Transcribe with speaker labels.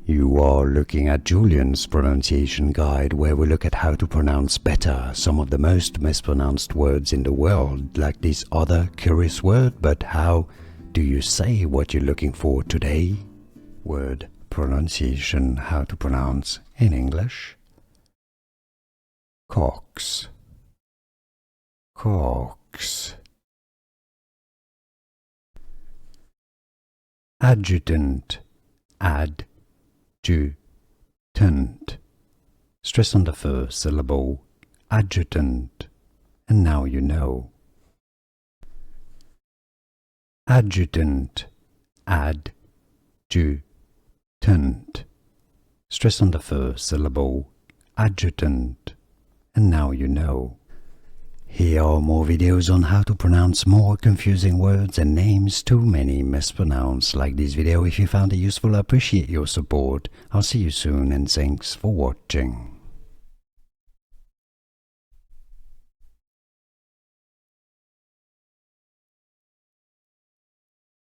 Speaker 1: You are looking at Julian's pronunciation guide, where we look at how to pronounce better some of the most mispronounced words in the world, like this other curious word. But how do you say what you're looking for today? Word pronunciation, how to pronounce in English. Cox, cox. Adjutant, adjutant. Stress on the first syllable, adjutant, and now you know. Adjutant, adjutant. Stress on the first syllable, adjutant, and now you know. Here are more videos on how to pronounce more confusing words and names too many mispronounced. Like this video if you found it useful. I appreciate your support. I'll see you soon and thanks for watching.